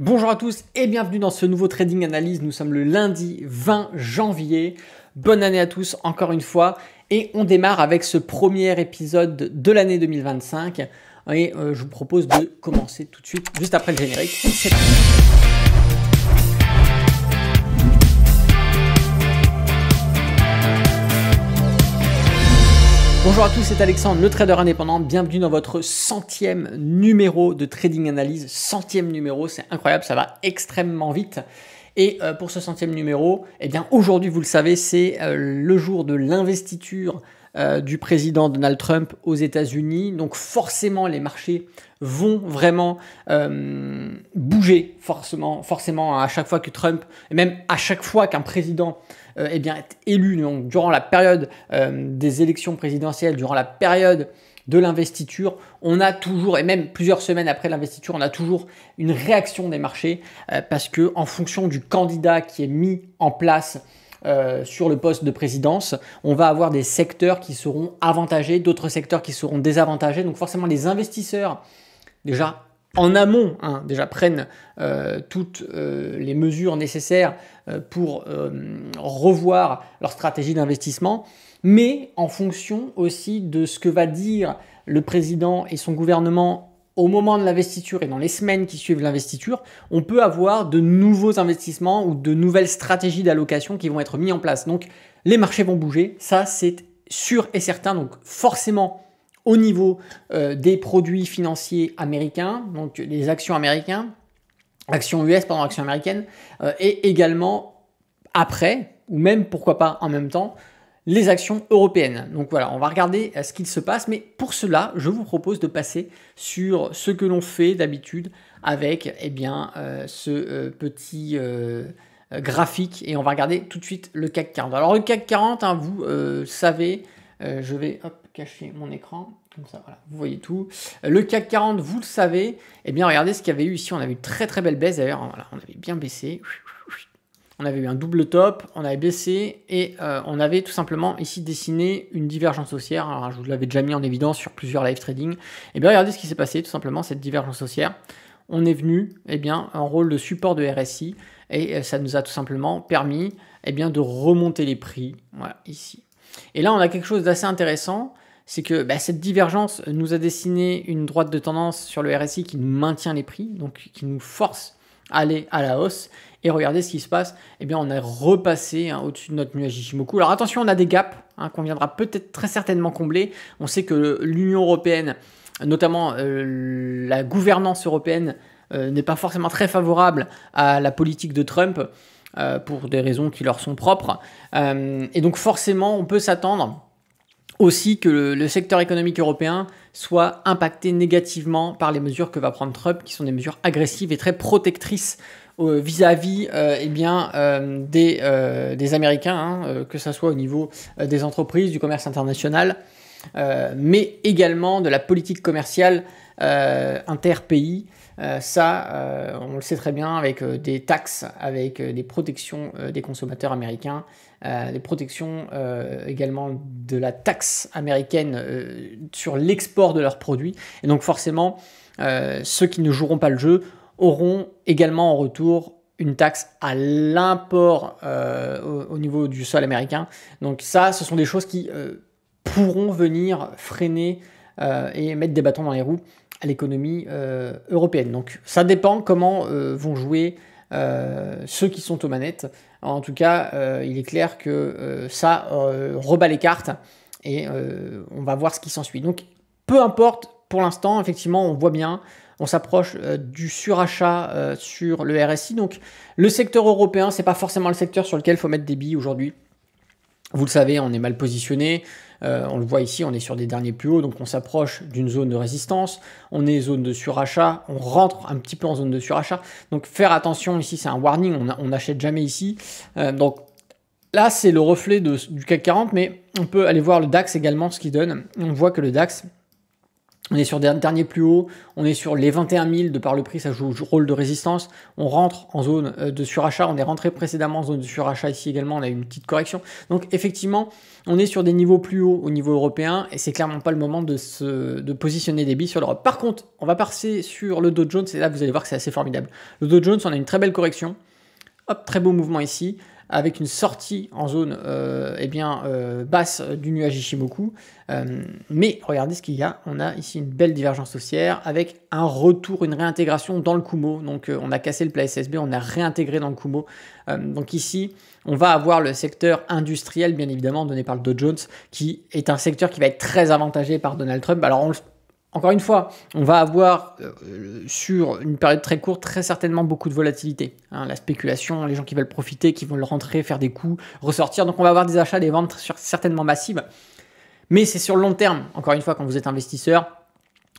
Bonjour à tous et bienvenue dans ce nouveau Trading Analyse. Nous sommes le lundi 20 janvier. Bonne année à tous encore une fois. Et on démarre avec ce premier épisode de l'année 2025. Et je vous propose de commencer tout de suite, juste après le générique. C'est parti. Bonjour à tous, c'est Alexandre, le trader indépendant. Bienvenue dans votre 100e numéro de Trading Analyse. 100e numéro, c'est incroyable, ça va extrêmement vite. Et pour ce 100e numéro, eh bien aujourd'hui, vous le savez, c'est le jour de l'investiture du président Donald Trump aux États-Unis. Donc forcément, les marchés vont vraiment bouger, forcément à chaque fois que Trump, et même à chaque fois qu'un président est élu, donc durant la période des élections présidentielles, durant la période de l'investiture, on a toujours, et même plusieurs semaines après l'investiture, on a toujours une réaction des marchés parce que en fonction du candidat qui est mis en place sur le poste de présidence, on va avoir des secteurs qui seront avantagés, d'autres secteurs qui seront désavantagés. Donc forcément, les investisseurs, déjà en amont, déjà prennent toutes les mesures nécessaires pour revoir leur stratégie d'investissement, mais en fonction aussi de ce que va dire le président et son gouvernement au moment de l'investiture et dans les semaines qui suivent l'investiture, on peut avoir de nouveaux investissements ou de nouvelles stratégies d'allocation qui vont être mis en place. Donc les marchés vont bouger, ça c'est sûr et certain. Donc forcément, au niveau des produits financiers américains, donc les actions américaines, actions US, actions américaines, et également après, ou même pourquoi pas en même temps, les actions européennes. Donc voilà, on va regarder ce qu'il se passe, mais pour cela, je vous propose de passer sur ce que l'on fait d'habitude avec ce petit graphique, et on va regarder tout de suite le CAC 40. Alors le CAC 40, vous savez, je vais cacher mon écran, comme ça, voilà, vous voyez tout. Le CAC 40, vous le savez, regardez ce qu'il y avait eu ici, on avait une très très belle baisse d'ailleurs, voilà, on avait bien baissé, on avait eu un double top, on avait baissé et on avait tout simplement ici dessiné une divergence haussière. Alors je vous l'avais déjà mis en évidence sur plusieurs live trading. Regardez ce qui s'est passé, tout simplement, cette divergence haussière. On est venu en rôle de support de RSI et ça nous a tout simplement permis de remonter les prix, voilà, ici. Et là, on a quelque chose d'assez intéressant, c'est que cette divergence nous a dessiné une droite de tendance sur le RSI qui nous maintient les prix, donc qui nous force à aller à la hausse. Et regardez ce qui se passe, on est repassé au-dessus de notre nuage Ichimoku. Alors attention, on a des gaps qu'on viendra peut-être très certainement combler. On sait que l'Union européenne, notamment la gouvernance européenne, n'est pas forcément très favorable à la politique de Trump, pour des raisons qui leur sont propres. Et donc forcément, on peut s'attendre aussi que le secteur économique européen soit impacté négativement par les mesures que va prendre Trump, qui sont des mesures agressives et très protectrices vis-à-vis des Américains, que ce soit au niveau des entreprises, du commerce international, mais également de la politique commerciale interpays. On le sait très bien, avec des taxes, avec des protections des consommateurs américains, des protections également de la taxe américaine sur l'export de leurs produits. Et donc forcément, ceux qui ne joueront pas le jeu auront également en retour une taxe à l'import au niveau du sol américain. Donc ça, ce sont des choses qui pourront venir freiner et mettre des bâtons dans les roues à l'économie européenne. Donc ça dépend comment vont jouer ceux qui sont aux manettes. En tout cas, il est clair que ça rebat les cartes et on va voir ce qui s'ensuit. Donc peu importe, pour l'instant, effectivement, on voit bien, on s'approche du surachat sur le RSI. Donc le secteur européen, c'est pas forcément le secteur sur lequel il faut mettre des billes aujourd'hui. Vous le savez, on est mal positionné. On le voit ici, on est sur des derniers plus hauts, donc on s'approche d'une zone de résistance. On est zone de surachat, on rentre un petit peu en zone de surachat. Donc faire attention, ici c'est un warning, on n'achète jamais ici. Donc là, c'est le reflet du CAC 40, mais on peut aller voir le DAX également, ce qu'il donne. On voit que le DAX On est sur des derniers plus hauts, on est sur les 21 000 de par le prix, ça joue rôle de résistance. On rentre en zone de surachat, on est rentré précédemment en zone de surachat ici également, on a eu une petite correction. Donc effectivement, on est sur des niveaux plus hauts au niveau européen et c'est clairement pas le moment de positionner des billes sur l'Europe. Par contre, on va passer sur le Dow Jones et là vous allez voir que c'est assez formidable. Le Dow Jones, on a une très belle correction. Hop, très beau mouvement ici, avec une sortie en zone basse du nuage Ishimoku. Mais regardez ce qu'il y a, on a ici une belle divergence haussière avec un retour, une réintégration dans le Kumo. Donc on a cassé le plat SSB, on a réintégré dans le Kumo. Donc ici, on va avoir le secteur industriel, bien évidemment, donné par le Dow Jones, qui est un secteur qui va être très avantagé par Donald Trump. Alors encore une fois, on va avoir sur une période très courte très certainement beaucoup de volatilité. La spéculation, les gens qui veulent profiter, qui vont le rentrer, faire des coups, ressortir. Donc on va avoir des achats, des ventes certainement massives. Mais c'est sur le long terme, encore une fois, quand vous êtes investisseur,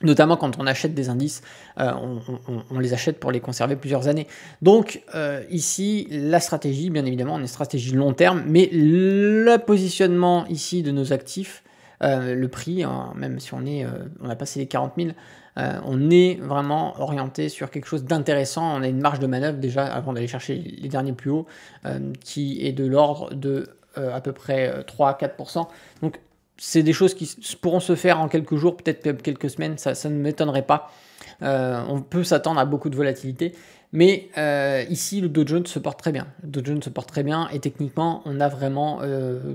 notamment quand on achète des indices, on les achète pour les conserver plusieurs années. Donc ici, la stratégie, bien évidemment, on est une stratégie long terme, mais le positionnement ici de nos actifs, le prix, même si on a passé les 40 000, on est vraiment orienté sur quelque chose d'intéressant. On a une marge de manœuvre déjà avant d'aller chercher les derniers plus hauts qui est de l'ordre de à peu près 3 à 4%. Donc c'est des choses qui pourront se faire en quelques jours, peut-être quelques semaines, ça ne m'étonnerait pas. On peut s'attendre à beaucoup de volatilité. Mais ici, le Dow Jones se porte très bien. Le Dow Jones se porte très bien et techniquement, on a vraiment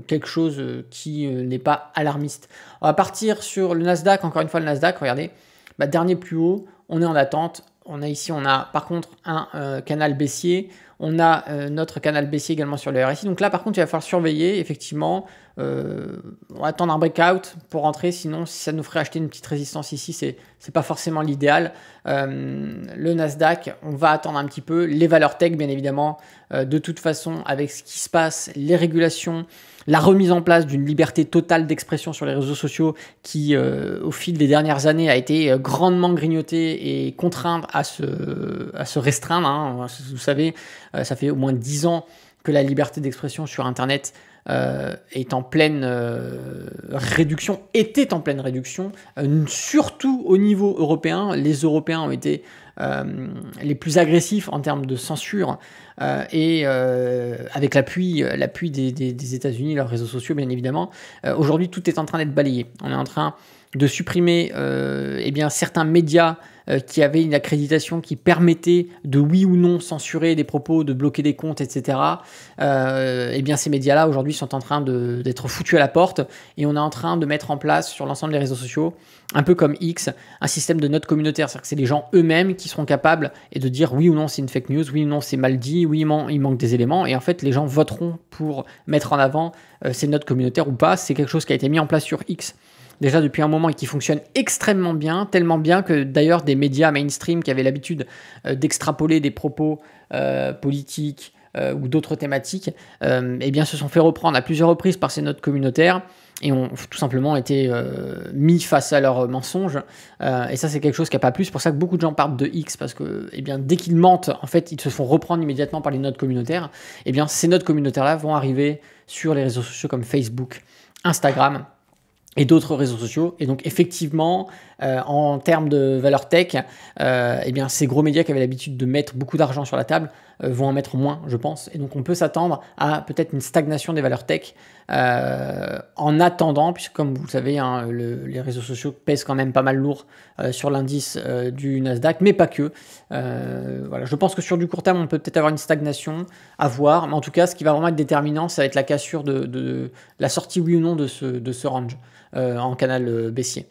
quelque chose qui n'est pas alarmiste. On va partir sur le Nasdaq. Encore une fois, le Nasdaq, regardez. Dernier plus haut, on est en attente. On a par contre un canal baissier. On a notre canal baissier également sur le RSI. Donc là, par contre, il va falloir surveiller. Effectivement, on va attendre un breakout pour rentrer. Sinon, si ça nous ferait acheter une petite résistance ici, c'est pas forcément l'idéal. Le Nasdaq, on va attendre un petit peu. Les valeurs tech, bien évidemment. De toute façon, avec ce qui se passe, les régulations, la remise en place d'une liberté totale d'expression sur les réseaux sociaux qui, au fil des dernières années, a été grandement grignotée et contrainte à se restreindre. Vous savez, ça fait au moins 10 ans que la liberté d'expression sur Internet est en pleine réduction, était en pleine réduction, surtout au niveau européen. Les Européens ont été les plus agressifs en termes de censure et avec l'appui des États-Unis, leurs réseaux sociaux bien évidemment. Aujourd'hui, tout est en train d'être balayé. On est en train de supprimer certains médias qui avaient une accréditation qui permettait de oui ou non censurer des propos, de bloquer des comptes, etc. Ces médias-là aujourd'hui sont en train d'être foutus à la porte et on est en train de mettre en place sur l'ensemble des réseaux sociaux, un peu comme X, un système de notes communautaires. C'est-à-dire que c'est les gens eux-mêmes qui seront capables de dire oui ou non c'est une fake news, oui ou non c'est mal dit, oui ou non il manque des éléments et en fait les gens voteront pour mettre en avant ces notes communautaires ou pas. C'est quelque chose qui a été mis en place sur X déjà depuis un moment et qui fonctionne extrêmement bien, tellement bien que d'ailleurs des médias mainstream qui avaient l'habitude d'extrapoler des propos politiques ou d'autres thématiques, se sont fait reprendre à plusieurs reprises par ces notes communautaires et ont tout simplement été mis face à leurs mensonges. Et ça, c'est quelque chose qui n'a pas plu. C'est pour ça que beaucoup de gens parlent de X parce que dès qu'ils mentent, en fait, ils se font reprendre immédiatement par les notes communautaires. Ces notes communautaires-là vont arriver sur les réseaux sociaux comme Facebook, Instagram et d'autres réseaux sociaux. Et donc effectivement, en termes de valeur tech, ces gros médias qui avaient l'habitude de mettre beaucoup d'argent sur la table vont en mettre moins, je pense. Et donc on peut s'attendre à peut-être une stagnation des valeurs tech en attendant, puisque comme vous le savez, les réseaux sociaux pèsent quand même pas mal lourd sur l'indice du Nasdaq, mais pas que. Je pense que sur du court terme, on peut peut-être avoir une stagnation à voir. Mais en tout cas, ce qui va vraiment être déterminant, ça va être la cassure de la sortie oui ou non de ce range en canal baissier.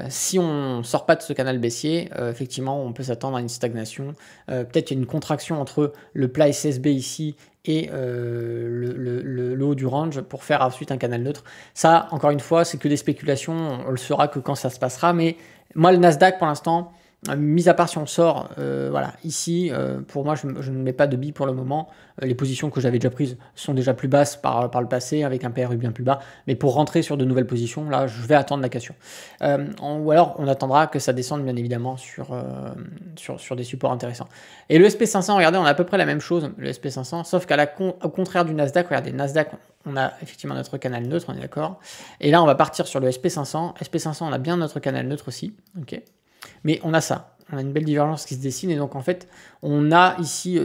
Si on ne sort pas de ce canal baissier, effectivement, on peut s'attendre à une stagnation. Peut-être qu'il y a une contraction entre le plat SSB ici et le haut du range pour faire ensuite un canal neutre. Ça, encore une fois, c'est que des spéculations. On le saura que quand ça se passera. Mais moi, le Nasdaq, pour l'instant, mis à part si on sort, voilà, ici, pour moi, je ne mets pas de billes pour le moment. Les positions que j'avais déjà prises sont déjà plus basses par le passé, avec un PRU bien plus bas. Mais pour rentrer sur de nouvelles positions, là, je vais attendre la cassure. Ou alors, on attendra que ça descende, bien évidemment, sur des supports intéressants. Et le SP500, regardez, on a à peu près la même chose, le SP500, sauf au contraire du Nasdaq, regardez, Nasdaq, on a effectivement notre canal neutre, on est d'accord. Et là, on va partir sur le SP500. SP500, on a bien notre canal neutre aussi, ok. Mais on a ça, on a une belle divergence qui se dessine, et donc en fait, on a ici,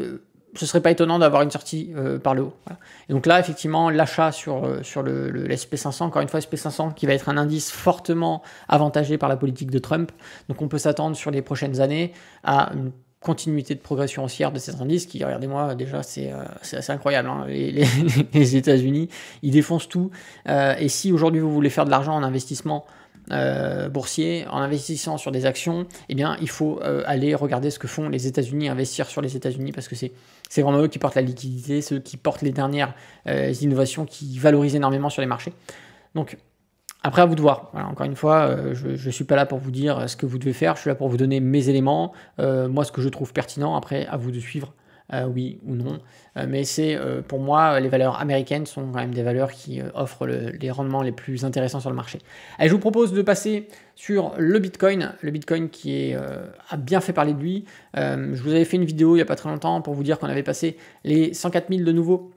ce serait pas étonnant d'avoir une sortie par le haut. Voilà. Et donc là, effectivement, l'achat sur le SP500, encore une fois, SP500 qui va être un indice fortement avantagé par la politique de Trump. Donc on peut s'attendre sur les prochaines années à une continuité de progression haussière de ces indices qui, regardez-moi, déjà, c'est assez incroyable. Hein. Les États-Unis, ils défoncent tout. Et si aujourd'hui vous voulez faire de l'argent en investissement boursier, en investissant sur des actions, eh bien, il faut aller regarder ce que font les États-Unis, investir sur les États-Unis, parce que c'est vraiment eux qui portent la liquidité, ceux qui portent les dernières innovations qui valorisent énormément sur les marchés. Donc, après, à vous de voir. Voilà, encore une fois, je ne suis pas là pour vous dire ce que vous devez faire, je suis là pour vous donner mes éléments, moi, ce que je trouve pertinent. Après, à vous de suivre. Oui ou non, mais c'est pour moi les valeurs américaines sont quand même des valeurs qui offrent les rendements les plus intéressants sur le marché. Allez, je vous propose de passer sur le Bitcoin qui a bien fait parler de lui. Je vous avais fait une vidéo il n'y a pas très longtemps pour vous dire qu'on avait passé les 104 000 de nouveau.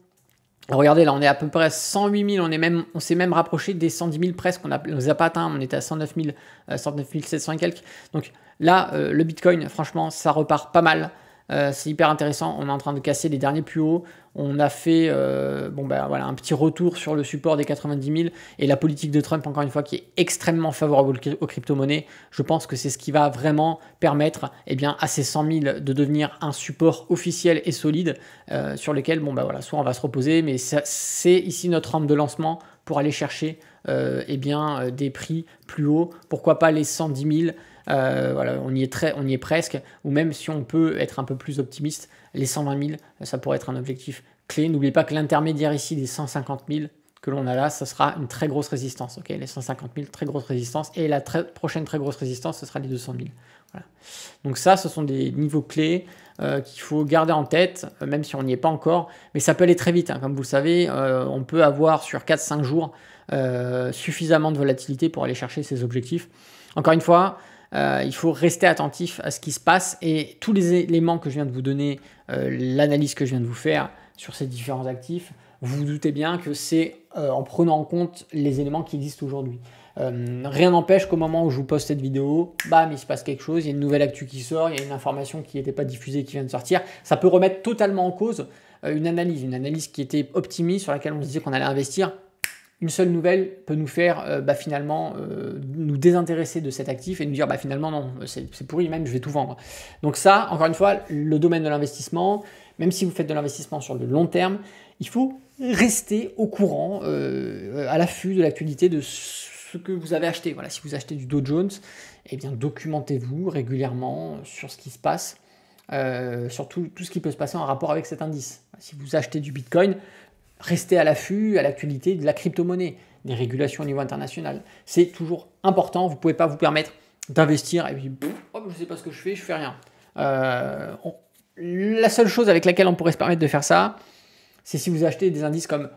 Regardez, là on est à peu près à 108 000, on s'est même rapproché des 110 000 presque, on ne les a pas atteints, on était à 109 700 et quelques. Donc là, le Bitcoin, franchement, ça repart pas mal. C'est hyper intéressant, on est en train de casser les derniers plus hauts, on a fait voilà, un petit retour sur le support des 90 000 et la politique de Trump, encore une fois, qui est extrêmement favorable aux crypto-monnaies. Je pense que c'est ce qui va vraiment permettre à ces 100 000 de devenir un support officiel et solide sur lequel voilà, soit on va se reposer, mais c'est ici notre rampe de lancement pour aller chercher des prix plus hauts, pourquoi pas les 110 000. Voilà, on y est presque, ou même si on peut être un peu plus optimiste, les 120 000, ça pourrait être un objectif clé. N'oubliez pas que l'intermédiaire ici des 150 000 que l'on a là, ça sera une très grosse résistance. Okay, les 150 000, très grosse résistance, et la prochaine très grosse résistance, ce sera les 200 000. Voilà. Donc ça, ce sont des niveaux clés qu'il faut garder en tête, même si on n'y est pas encore, mais ça peut aller très vite. Hein. Comme vous le savez, on peut avoir sur 4-5 jours suffisamment de volatilité pour aller chercher ces objectifs. Encore une fois, il faut rester attentif à ce qui se passe et tous les éléments que je viens de vous donner, l'analyse que je viens de vous faire sur ces différents actifs, vous vous doutez bien que c'est en prenant en compte les éléments qui existent aujourd'hui. Rien n'empêche qu'au moment où je vous poste cette vidéo, bam, il se passe quelque chose, il y a une nouvelle actu qui sort, il y a une information qui n'était pas diffusée qui vient de sortir. Ça peut remettre totalement en cause une analyse qui était optimiste, sur laquelle on se disait qu'on allait investir. Une seule nouvelle peut nous faire finalement nous désintéresser de cet actif et nous dire finalement non, c'est pourri, même je vais tout vendre. Donc ça, encore une fois, le domaine de l'investissement, même si vous faites de l'investissement sur le long terme, il faut rester au courant, à l'affût de l'actualité de ce que vous avez acheté. Voilà, si vous achetez du Dow Jones, eh bien documentez-vous régulièrement sur ce qui se passe, sur tout ce qui peut se passer en rapport avec cet indice. Si vous achetez du Bitcoin, restez à l'affût, à l'actualité de la crypto-monnaie, des régulations au niveau international. C'est toujours important, vous ne pouvez pas vous permettre d'investir et puis je ne sais pas ce que je fais rien. La seule chose avec laquelle on pourrait se permettre de faire ça, c'est si vous achetez des indices comme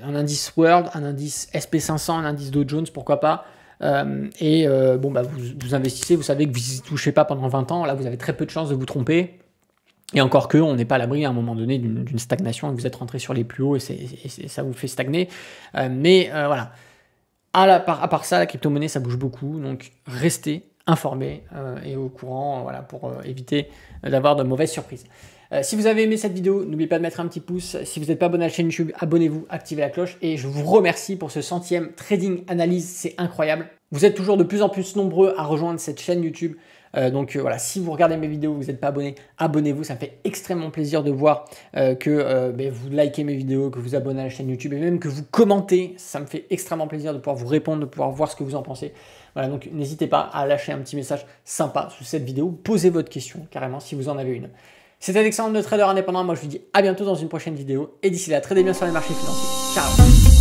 un indice World, un indice SP500, un indice Dow Jones, pourquoi pas. Vous investissez, vous savez que vous n'y touchez pas pendant 20 ans, là vous avez très peu de chances de vous tromper. Et encore que, on n'est pas à l'abri à un moment donné d'une stagnation et que vous êtes rentré sur les plus hauts et ça vous fait stagner. Voilà. À part ça, la crypto-monnaie, ça bouge beaucoup. Donc, restez informés et au courant voilà, pour éviter d'avoir de mauvaises surprises. Si vous avez aimé cette vidéo, n'oubliez pas de mettre un petit pouce. Si vous n'êtes pas abonné à la chaîne YouTube, abonnez-vous, activez la cloche. Et je vous remercie pour ce 100e Trading Analyse. C'est incroyable. Vous êtes toujours de plus en plus nombreux à rejoindre cette chaîne YouTube. Voilà, si vous regardez mes vidéos, vous n'êtes pas abonné, abonnez-vous, ça me fait extrêmement plaisir de voir que vous likez mes vidéos, que vous abonnez à la chaîne YouTube et même que vous commentez, ça me fait extrêmement plaisir de pouvoir vous répondre, de pouvoir voir ce que vous en pensez. Voilà, donc n'hésitez pas à lâcher un petit message sympa sous cette vidéo, posez votre question carrément si vous en avez une. C'était Alexandre, le trader indépendant, moi je vous dis à bientôt dans une prochaine vidéo et d'ici là, tradez bien sur les marchés financiers. Ciao.